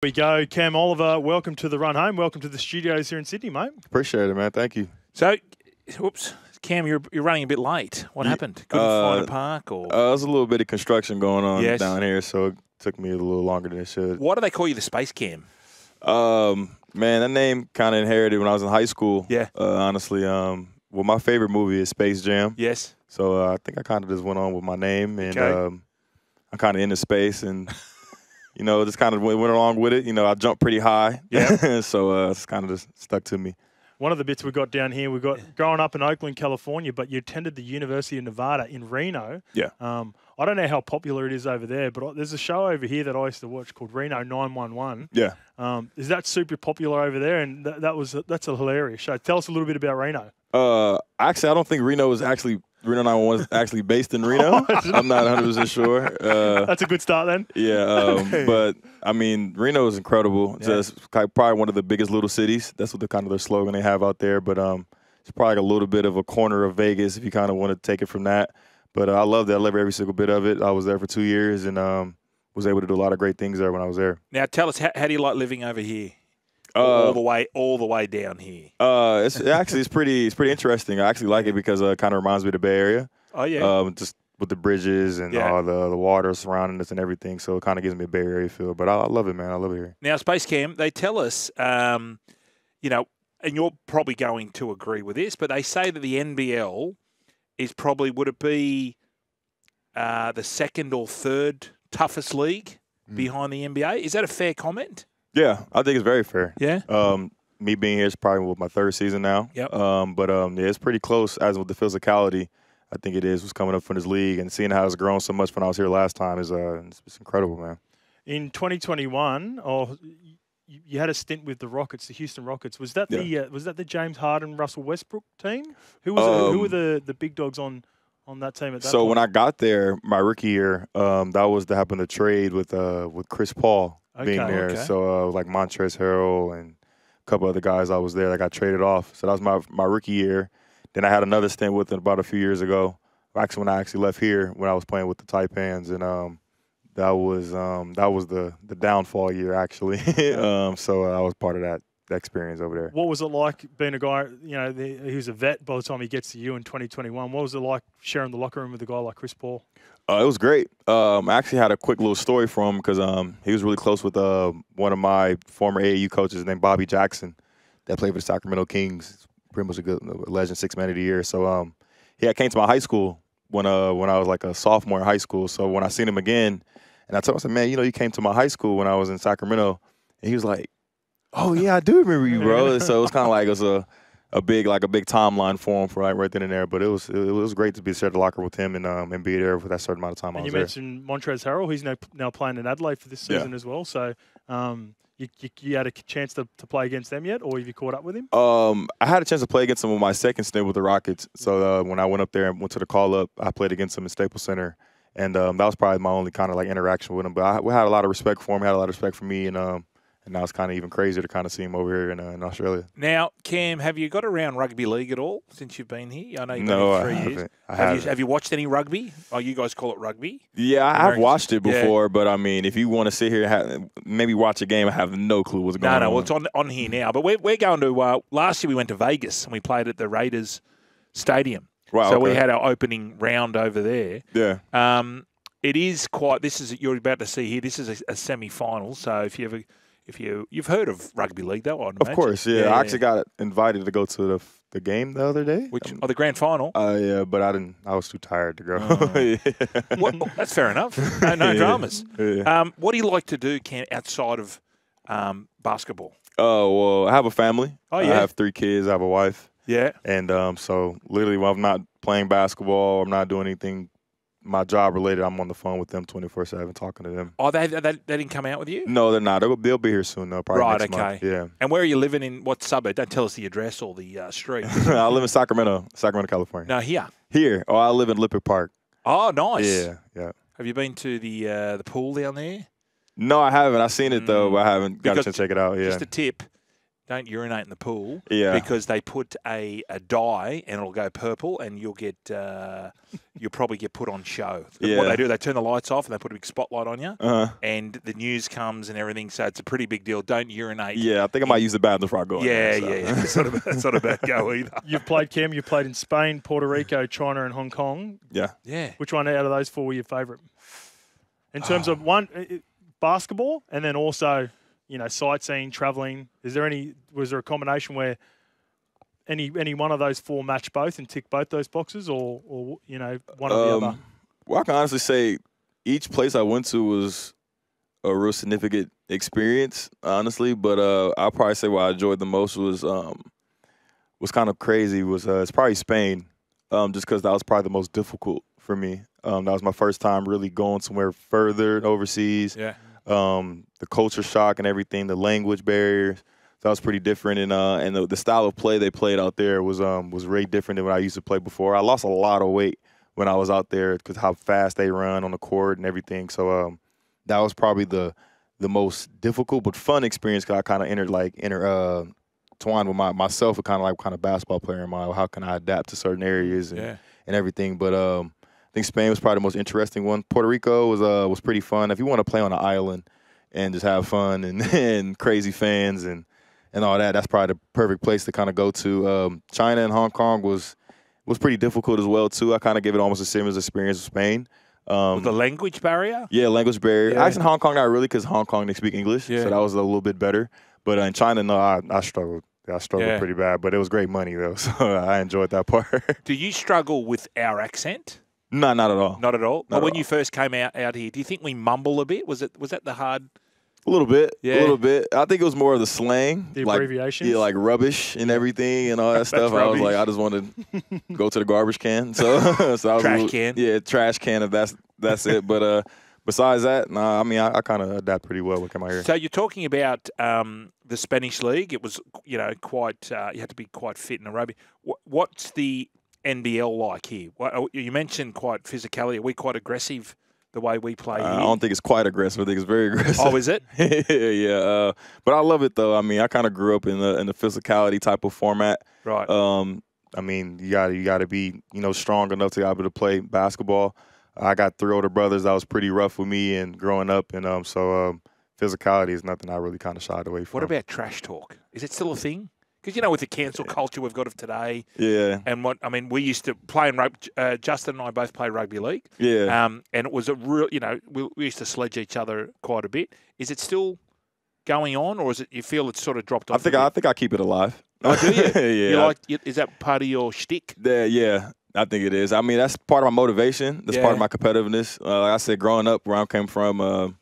We go. Cam Oliver, welcome to the run home. Welcome to the studios here in Sydney, mate. Appreciate it, man. Thank you. So, whoops, Cam, you're running a bit late. What happened? Couldn't find a park, or there's a little bit of construction going on Yes. down here, so it took me a little longer than it should. why do they call you the Space Cam? Man, that name kind of inherited when I was in high school. Yeah. Honestly, well, my favorite movie is Space Jam. Yes. So I think I kind of just went on with my name, and Okay. I'm kind of into space, and just kind of went along with it. I jumped pretty high. Yeah. So it's kind of just stuck to me. One of the bits we got down here, we got growing up in Oakland, California, but you attended the University of Nevada in Reno. Yeah. I don't know how popular it is over there, but there's a show over here that I used to watch called Reno 911. Yeah. Is that super popular over there? And that's a hilarious show. Tell us a little bit about Reno. Actually, I don't think Reno 911 is actually based in Reno. I'm not 100% sure. That's a good start then. Yeah, but I mean, Reno is incredible. It's probably one of the biggest little cities. That's what their slogan they have out there. But it's probably like a little bit of a corner of Vegas if you kind of want to take it from that. But I loved it. I loved every single bit of it. I was there for 2 years and was able to do a lot of great things there when I was there. Now, tell us, how do you like living over here? All the way down here. It's pretty interesting. I actually like it because it kind of reminds me of the Bay Area. Oh yeah. Just with the bridges and all the water surrounding us and everything, so it kind of gives me a Bay Area feel. But I love it, man. I love it here. Now, Space Cam, they tell us, and you're probably going to agree with this, but they say that the NBL is probably, would it be the second or third toughest league behind the NBA? Is that a fair comment? Yeah, I think it's very fair. Yeah. Me being here is probably with my third season now. Yep. But it's pretty close as with the physicality. I think it is what's coming up from this league, and seeing how it's grown so much when I was here last time is it's incredible, man. In 2021, you had a stint with the Rockets, the Houston Rockets. Was that the James Harden, Russell Westbrook team? Who were the big dogs on that team at that So point? when I got there, my rookie year, that was to happen to trade with Chris Paul being there. Okay. So like Montrezl Harrell and a couple other guys I was there that got traded off. So that was my rookie year. Then I had another stint with them about a few years ago. Actually, when I left here, when I was playing with the Taipans, and that was the downfall year actually. So I was part of that experience over there. What was it like being a guy, who's a vet by the time he gets to you in 2021? What was it like sharing the locker room with a guy like Chris Paul? It was great. I actually had a quick little story from him because he was really close with one of my former AAU coaches named Bobby Jackson that played for the Sacramento Kings. Pretty much a legend, 6 man of the year. So he came to my high school when I was like a sophomore in high school. So when I seen him again, and I told him, I said, man, you came to my high school when I was in Sacramento. And he was like, oh, yeah, I do remember you, bro. So it was kind of like it was a big timeline for him for right then and there. But it was great to be shared the locker with him and be there for that certain amount of time. And I was you mentioned Montrezl Harrell. He's now playing in Adelaide for this season as well. So you had a chance to play against them yet, or have you caught up with him? I had a chance to play against him with my second stint with the Rockets. So when I went up there and went to the call-up, I played against him in Staples Center. And that was probably my only kind of like interaction with him. But we had a lot of respect for him, had a lot of respect for me, and now it's kind of even crazier to kind of see him over here in Australia. Now, Cam, have you got around rugby league at all since you've been here? I know you've No, been here 3 years. Have you watched any rugby? Oh, you guys call it rugby? Yeah, I've watched it before, Yeah. but I mean, if you want to sit here and maybe watch a game, I have no clue what's going on. No, well, it's on here now. But we're going to last year we went to Vegas and we played at the Raiders Stadium. Wow, so okay. we had our opening round over there. Yeah. It is quite. You're about to see here. This is a semi-final. So if you've heard of rugby league though, I'd imagine. Of course, yeah. I actually got invited to go to the game the other day. The grand final? Yeah, but I didn't. I was too tired to go. Yeah. Well, that's fair enough. No dramas. Yeah. What do you like to do, Cam, outside of basketball? Oh, well, I have a family. Oh, yeah. I have 3 kids. I have a wife. Yeah. And so literally when I'm not playing basketball or I'm not doing anything my job related, I'm on the phone with them 24/7 talking to them. Oh, they didn't come out with you? No, they're not. They'll be here soon, though, probably Right, next okay. month. Yeah. And where are you living in? What suburb? Don't tell us the address or the street. I live in Sacramento, California. No, here. Here. Oh, I live in Lippert Park. Oh, nice. Yeah. Have you been to the pool down there? No, I haven't. I've seen it, though, but I haven't got a Because chance to check it out. Yeah. Just a tip. don't urinate in the pool. Yeah. Because they put a dye and it'll go purple, and you'll get you'll probably get put on show. Yeah. What they do, they turn the lights off and they put a big spotlight on you, Uh-huh. and the news comes and everything. So it's a pretty big deal. Don't urinate. Yeah, I think I might use the bathroom before I go. Yeah, in there, yeah. It's not a bad go either. You've played, Cam. You've played in Spain, Puerto Rico, China, and Hong Kong. Yeah. Yeah. Which one out of those four were your favourite? In terms of one, basketball, and then also, sightseeing, travelling. Was there a combination where any one of those four match both and tick both those boxes, or one or the other? Well, I can honestly say each place I went to was a real significant experience, honestly. But I'll probably say what I enjoyed the most was kind of crazy. It's probably Spain, just because that was probably the most difficult for me. That was my first time really going somewhere further overseas. Yeah. The culture shock and everything, the language barriers. That was pretty different, and the style of play they played out there was way different than what I used to play before. I lost a lot of weight when I was out there because how fast they run on the court and everything. So that was probably the most difficult but fun experience because I kind of intertwined with myself, a kind of basketball player in mind. How can I adapt to certain areas and everything? But I think Spain was probably the most interesting one. Puerto Rico was pretty fun. If you want to play on an island and just have fun and crazy fans and all that, that's probably the perfect place to kind of go to. China and Hong Kong was pretty difficult as well too. I kind of gave it almost a similar experience with Spain. With the language barrier? Yeah, language barrier. Yeah. Actually, in Hong Kong, not really, because Hong Kong, they speak English, so that was a little bit better. But in China, no, I struggled. I struggled pretty bad, but it was great money, though, so I enjoyed that part. Do you struggle with our accent? No, not at all. Not at all? Not But when at you first came out here, do you think we mumble a bit? Was that the hard... A little bit. Yeah. A little bit. I think it was more of the slang. The abbreviations? Yeah, like rubbish and everything and all that stuff. I was like, I just wanted to go to the garbage can. So I was trash can. Yeah, trash can, if that's it. But besides that, nah, I mean, I kind of adapt pretty well when I come out here. So you're talking about the Spanish league. It was, quite, you had to be quite fit in a rugby. What's the NBL like here? You mentioned quite physicality. Are we quite aggressive the way we play here? I don't think it's quite aggressive. I think it's very aggressive. Oh, is it? Yeah. But I love it, though. I mean, I kind of grew up in the physicality type of format. Right. I mean, you got to be, strong enough to be able to play basketball. I got 3 older brothers that was pretty rough with me and growing up, and so physicality is nothing I really kind of shied away from. What about trash talk? Is it still a thing? Because, with the cancel culture we've got of today. Yeah. And we used to play in rugby. Justin and I both play rugby league. Yeah. And it was a real, we used to sledge each other quite a bit. Is it still going on, or is it you feel it's sort of dropped off? I think I keep it alive. Oh, do you? Yeah. Is that part of your shtick? Yeah. I think it is. I mean, that's part of my motivation. That's part of my competitiveness. Like I said, growing up where I came from,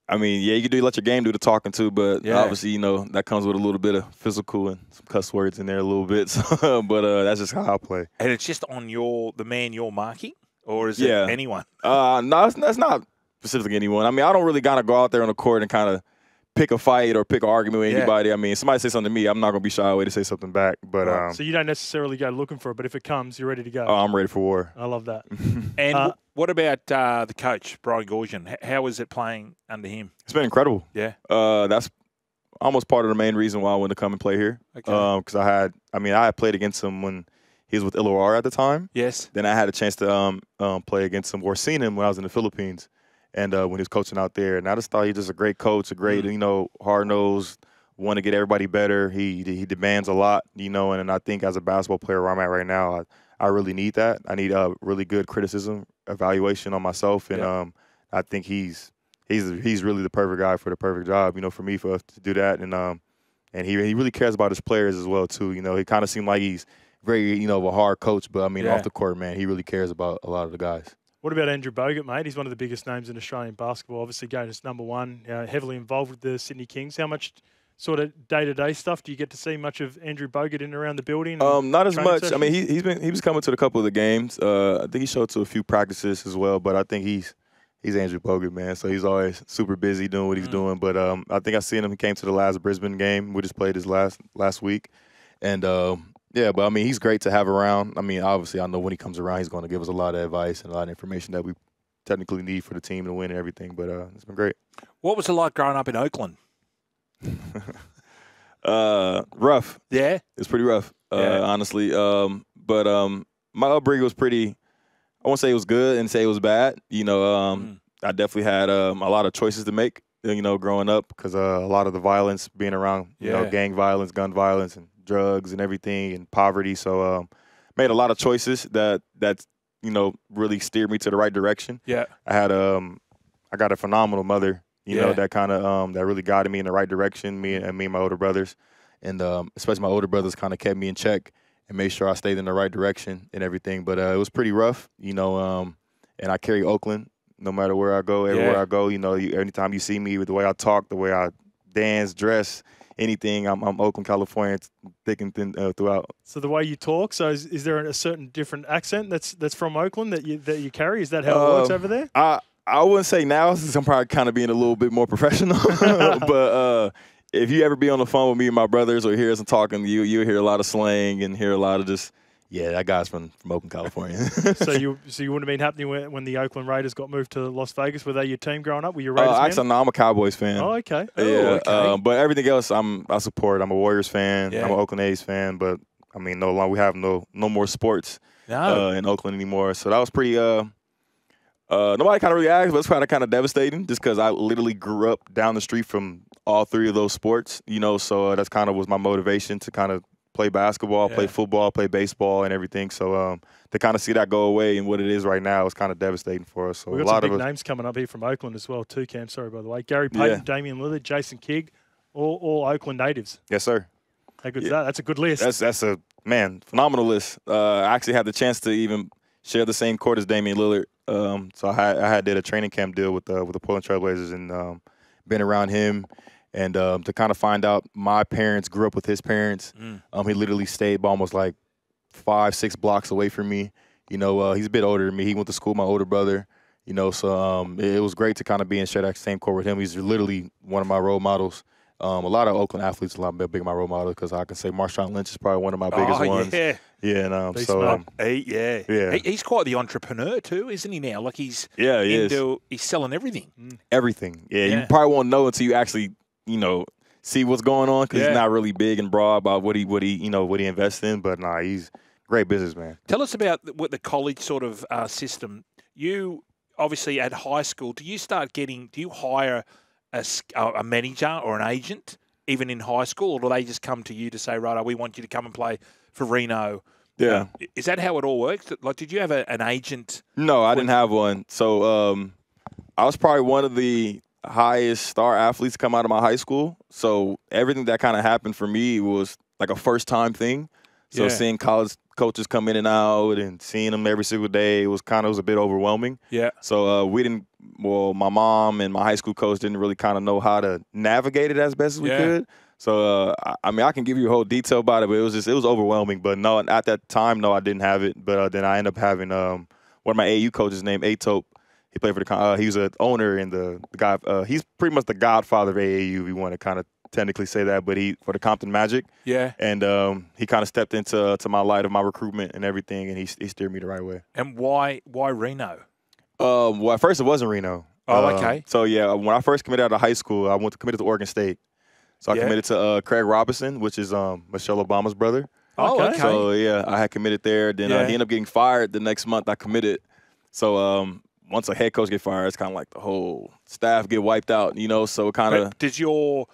I mean, you can let your game do the talking too, but obviously, that comes with a little bit of physical and some cuss words in there a little bit. So, but that's just how I play. And it's just on the man you're marking, or is it anyone? No, that's not specifically anyone. I mean, I don't really gotta go out there on the court and kind of pick a fight or pick an argument with anybody. I mean, somebody say something to me, I'm not gonna be shy away to say something back. But so you don't necessarily go looking for it, but if it comes, you're ready to go. Oh, I'm ready for war. I love that. And what about the coach, Brian Goorjian? How is it playing under him? It's been incredible. Yeah. That's almost part of the main reason why I wanted to come and play here. Okay. Because I had played against him when he was with Illawarra at the time. Yes. Then I had a chance to play against him or seen him when I was in the Philippines. And when he was coaching out there, and I just thought he was just a great coach, a great, hard-nosed, want to get everybody better. He demands a lot, and I think as a basketball player where I'm at right now, I really need that. I need a really good criticism, evaluation on myself, and I think he's really the perfect guy for the perfect job, for me, for us to do that, and he really cares about his players as well too. He kind of seemed like he's very, a hard coach, but I mean, off the court, man, he really cares about a lot of the guys. What about Andrew Bogut, mate? He's one of the biggest names in Australian basketball, obviously going as #1, heavily involved with the Sydney Kings. How much sort of day-to-day stuff do you get to see much of Andrew Bogut in and around the building? Not as much. Sessions? I mean, he was coming to a couple of the games. I think he showed to a few practices as well, but I think he's Andrew Bogut, man. So he's always super busy doing what he's doing. But I think I seen him. He came to the last Brisbane game. We just played his last week. And, but, I mean, he's great to have around. I mean, obviously, I know when he comes around, he's going to give us a lot of advice and a lot of information that we technically need for the team to win and everything. But it's been great. What was it like growing up in Oakland? Rough. Yeah? It's pretty rough, honestly. But my upbringing was pretty. I won't say it was good and say it was bad. You know, I definitely had a lot of choices to make. You know, growing up, because a lot of the violence being around, you know, gang violence, gun violence, and drugs and everything, and poverty. So made a lot of choices that you know really steered me to the right direction. Yeah, I had I got a phenomenal mother. You know, that kind of that really guided me in the right direction. Me and my older brothers, and especially my older brothers, kind of kept me in check and made sure I stayed in the right direction and everything. But it was pretty rough, you know. And I carry Oakland. No matter where I go, everywhere I go, you know, anytime you see me with the way I talk, the way I dance, dress, anything, I'm Oakland, California, thick and thin throughout. So the way you talk, so is there a certain different accent that's from Oakland that you carry? Is that how it works over there? I wouldn't say now, since I'm probably kind of being a little bit more professional. But if you ever be on the phone with me and my brothers or hear us talking, you'll hear a lot of slang and hear a lot of just. Yeah, that guy's from Oakland, California. so you wouldn't have been happening when the Oakland Raiders got moved to Las Vegas? Were they your team growing up? Were you Raiders fan? Actually, no, I'm a Cowboys fan. Oh, okay. Yeah, okay. But everything else, I support. I'm a Warriors fan. Yeah. I'm an Oakland A's fan. But I mean, no longer we have no more sports in Oakland anymore. So that was pretty. Nobody kind of really asked, but it's kind of devastating, just because I literally grew up down the street from all three of those sports. You know, so that's kind of was my motivation to kind of play basketball, play football, play baseball, and everything. So to kind of see that go away and what it is right now is kind of devastating for us. So we've got some big names coming up here from Oakland as well too, Cam. Sorry, by the way. Gary Payton, Damian Lillard, Jason Kidd, all Oakland natives. Yes, sir. How good's that? That's a good list. That's a, phenomenal list. I actually had the chance to even share the same court as Damian Lillard. So I did a training camp deal with the Portland Trailblazers and been around him. And to kind of find out my parents grew up with his parents. He literally stayed almost like 5-6 blocks away from me. You know, he's a bit older than me. He went to school with my older brother. You know, so it was great to kind of be in share that same court with him. He's literally one of my role models. A lot of Oakland athletes are a lot big of my role models, because I can say Marshawn Lynch is probably one of my biggest ones. Yeah. Yeah, and He's quite the entrepreneur too, isn't he now? Like he's he's selling everything. Everything. Yeah, you probably won't know until you actually see what's going on, because he's not really big and broad about what he invests in. But he's a great businessman. Tell us about what the college sort of system. You obviously at high school, do you hire a manager or an agent even in high school, or do they just come to you to say, right, we want you to come and play for Reno? Yeah. Is that how it all works? Like, did you have an agent? No, I didn't have one. So I was probably one of the highest star athletes come out of my high school. So everything that kind of happened for me was like a first time thing. So seeing college coaches come in and out and seeing them every single day, it was a bit overwhelming. Yeah. So my mom and my high school coach didn't really kind of know how to navigate it as best as we could. So, I can give you a whole detail about it, but it was overwhelming. But no, at that time, no, I didn't have it. But then I ended up having one of my AAU coaches named Atope. He played for the he was an owner in the guy. He's pretty much the godfather of AAU, if you want to kind of technically say that, but for the Compton Magic. Yeah. And he kind of stepped into my light of my recruitment and everything, and he steered me the right way. And why Reno? Well, at first it wasn't Reno. Oh, okay. So, when I first committed out of high school, I committed to Oregon State. So I committed to Craig Robinson, which is Michelle Obama's brother. Oh, okay. So, I had committed there. Then he ended up getting fired the next month I committed. So once a head coach get fired, it's kind of like the whole staff get wiped out, so kind of. Did your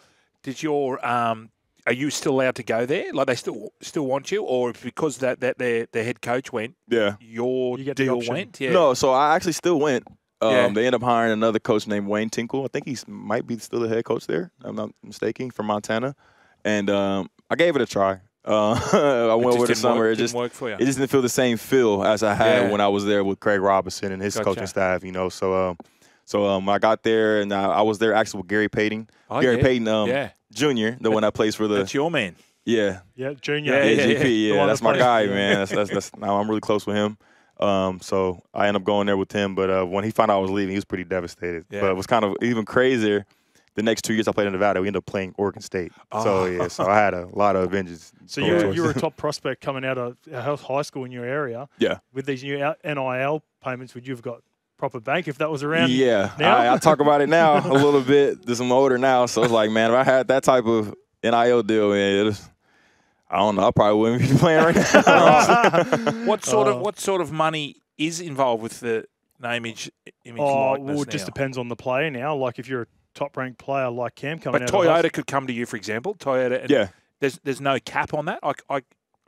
are you still allowed to go there? Like they still want you, or because that their head coach went? Yeah, your deal went. Yeah. No, so I actually still went. They ended up hiring another coach named Wayne Tinkle. I think he might be still the head coach there. I'm not mistaken, from Montana. And I gave it a try. I went over the summer. It just didn't work for you. It just didn't feel the same feel as I had when I was there with Craig Robinson and his coaching staff. So I got there, and I was there actually with Gary Payton. Gary Payton, Jr., the one that plays for the. That's your man. Yeah. Yeah, Junior. GP. Yeah, that's my guy, man. That's now I'm really close with him. So I ended up going there with him. But when he found out I was leaving, he was pretty devastated. Yeah. But it was kind of even crazier. The next 2 years I played in Nevada, we ended up playing Oregon State. Oh. So I had a lot of vengeance. So you were a top prospect coming out of high school in your area. Yeah. With these new NIL payments, would you have got proper bank if that was around? Yeah. I talk about it now a little bit. I'm older now, so it's like, man, if I had that type of NIL deal, man. I don't know. I probably wouldn't be playing right now. What sort of money is involved with the name, image, likeness well, it just now? depends on the player now. Like if you're a top-ranked player like Cam coming But out of Toyota could come to you, for example. Toyota. And Yeah. There's no cap on that. I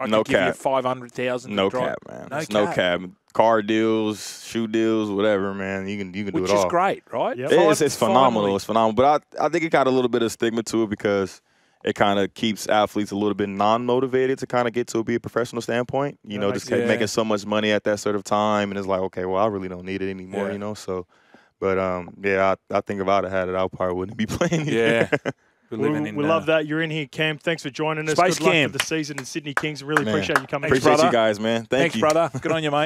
No could give you cap. 500,000. No cap, man. No No cap. cap. Car deals, shoe deals, whatever, man. You can do Which it all. is great, right? Yep. It's phenomenal. Finally. It's phenomenal. But I think it got a little bit of stigma to it because it kind of keeps athletes a little bit non-motivated to kind of get to be a professional standpoint. You know, just making so much money at that sort of time, and it's like, okay, well, I really don't need it anymore. Yeah. You know, so. But I think if I'd have had it, I probably wouldn't be playing. Yeah. We love that you're in here, Cam. Thanks for joining us. Space Good luck Cam. for the season in Sydney Kings. Really Man, appreciate you coming. Appreciate brother. you guys, man. Thank you. Thanks, brother. Good on you, mate.